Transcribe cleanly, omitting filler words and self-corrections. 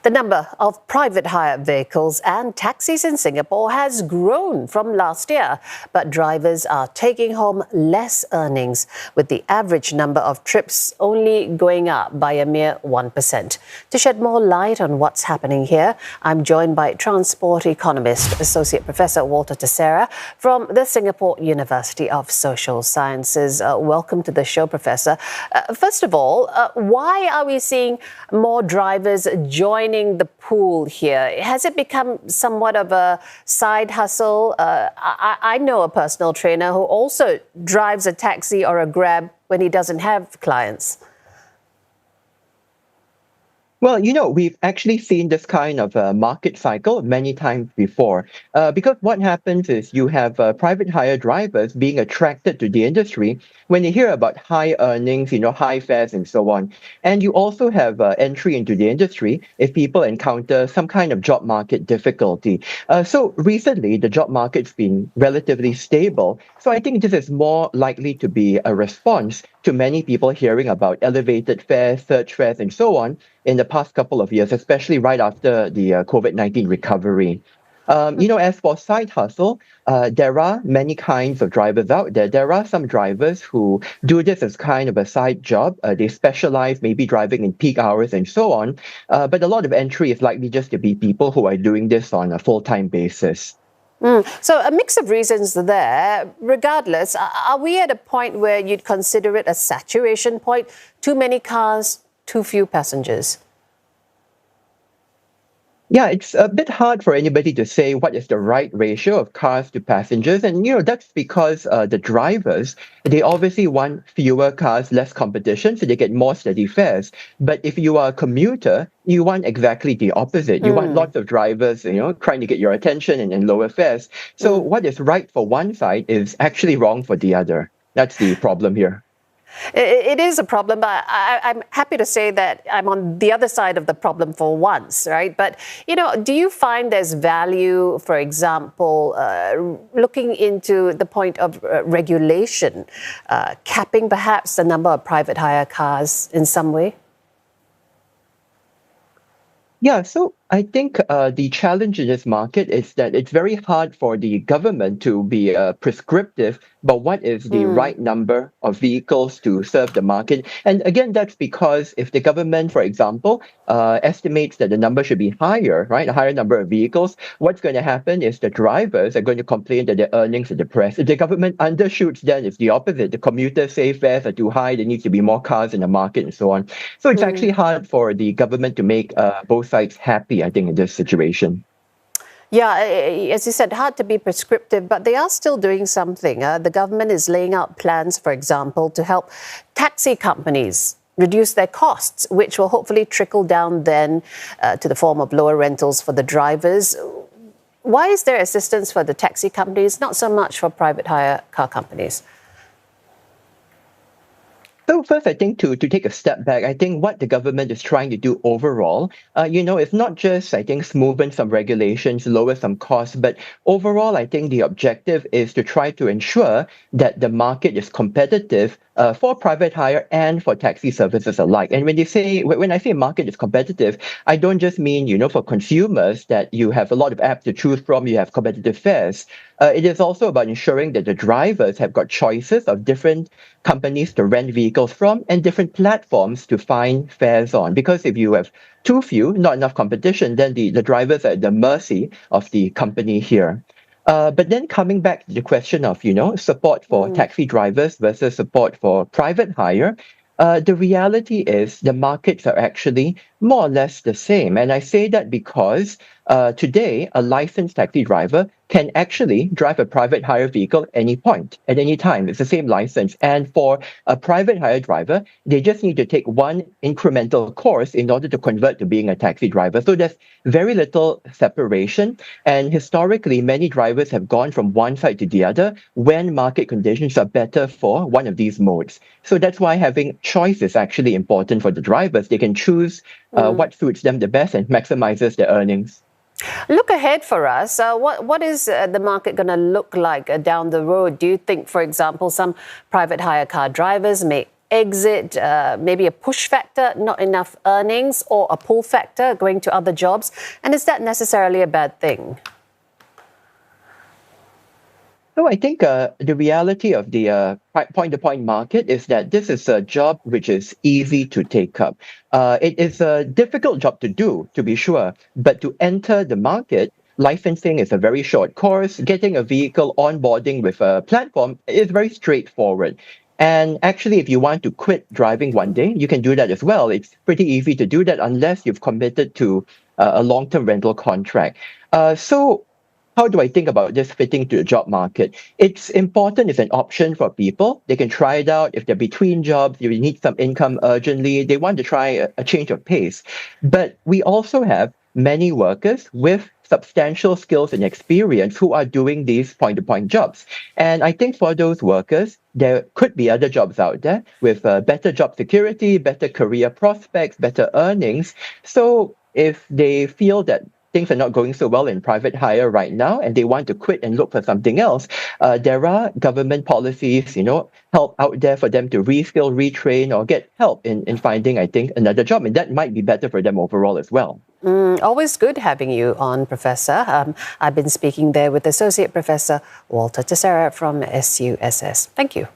The number of private hire vehicles and taxis in Singapore has grown from last year, but drivers are taking home less earnings, with the average number of trips only going up by a mere 1%. To shed more light on what's happening here, I'm joined by transport economist, Associate Professor Walter Theseira from the Singapore University of Social Sciences. Welcome to the show, Professor. First of all, why are we seeing more drivers joining the pool here? Has it become somewhat of a side hustle? I know a personal trainer who also drives a taxi or a Grab when he doesn't have clients. Well, we've actually seen this kind of market cycle many times before. Because what happens is you have private hire drivers being attracted to the industry when they hear about high earnings, high fares and so on. And you also have entry into the industry if people encounter some kind of job market difficulty. So recently, the job market's been relatively stable. So I think this is more likely to be a response to many people hearing about elevated fares, surge fares, and so on in the past couple of years, especially right after the COVID-19 recovery. As for side hustle, there are many kinds of drivers out there. There are some drivers who do this as kind of a side job. They specialize, maybe driving in peak hours and so on. But a lot of entry is likely just to be people who are doing this on a full-time basis. So a mix of reasons there. Regardless, are we at a point where you'd consider it a saturation point? Too many cars, too few passengers? Yeah, it's a bit hard for anybody to say what is the right ratio of cars to passengers. And, that's because the drivers, they obviously want fewer cars, less competition, so they get more steady fares. But if you are a commuter, you want exactly the opposite. You want lots of drivers, trying to get your attention and lower fares. So what is right for one side is actually wrong for the other. That's the problem here. It is a problem, but I'm happy to say that I'm on the other side of the problem for once, right? But, do you find there's value, for example, looking into the point of regulation, capping perhaps the number of private hire cars in some way? Yeah, so I think the challenge in this market is that it's very hard for the government to be prescriptive about what is the right number of vehicles to serve the market. And again, that's because if the government, for example, estimates that the number should be higher, right, a higher number of vehicles, what's going to happen is the drivers are going to complain that their earnings are depressed. If the government undershoots, then it's the opposite. The commuters say fares are too high, there needs to be more cars in the market and so on. So it's actually hard for the government to make both sides happy, I think, in this situation. Yeah, as you said, hard to be prescriptive, but they are still doing something. The government is laying out plans, for example, to help taxi companies reduce their costs, which will hopefully trickle down then to the form of lower rentals for the drivers. Why is there assistance for the taxi companies, not so much for private hire car companies? So first, I think to take a step back, I think what the government is trying to do overall, it's not just, I think, smoothen some regulations, lower some costs, but overall, I think the objective is to try to ensure that the market is competitive for private hire and for taxi services alike. And when I say market is competitive, I don't just mean, for consumers that you have a lot of apps to choose from, you have competitive fares. It is also about ensuring that the drivers have got choices of different companies to rent vehicles from and different platforms to find fares on. Because if you have too few, not enough competition, then the drivers are at the mercy of the company here. But then coming back to the question of, support for taxi drivers versus support for private hire, the reality is the markets are actually more or less the same. And I say that because today, a licensed taxi driver can actually drive a private hire vehicle at any point, at any time. It's the same license. And for a private hire driver, they just need to take one incremental course in order to convert to being a taxi driver. So there's very little separation. And historically, many drivers have gone from one side to the other when market conditions are better for one of these modes. So that's why having choice is actually important for the drivers. They can choose what suits them the best and maximizes their earnings. Look ahead for us. What is the market going to look like down the road? Do you think, for example, some private hire car drivers may exit, maybe a push factor, not enough earnings, or a pull factor, going to other jobs? And is that necessarily a bad thing? So I think the reality of the point-to-point market is that this is a job which is easy to take up. It is a difficult job to do, to be sure, but to enter the market, licensing is a very short course. Getting a vehicle onboarding with a platform is very straightforward. And actually, if you want to quit driving one day, you can do that as well. It's pretty easy to do that unless you've committed to a long-term rental contract. So how do I think about this fitting to the job market? It's important, it's an option for people. They can try it out. If they're between jobs, you need some income urgently, they want to try a change of pace. But we also have many workers with substantial skills and experience who are doing these point-to-point jobs. And I think for those workers, there could be other jobs out there with better job security, better career prospects, better earnings. So if they feel that things are not going so well in private hire right now and they want to quit and look for something else, there are government policies, help out there for them to reskill, retrain, or get help in finding, I think, another job. And that might be better for them overall as well. Always good having you on, Professor. I've been speaking there with Associate Professor Walter Theseira from SUSS. Thank you.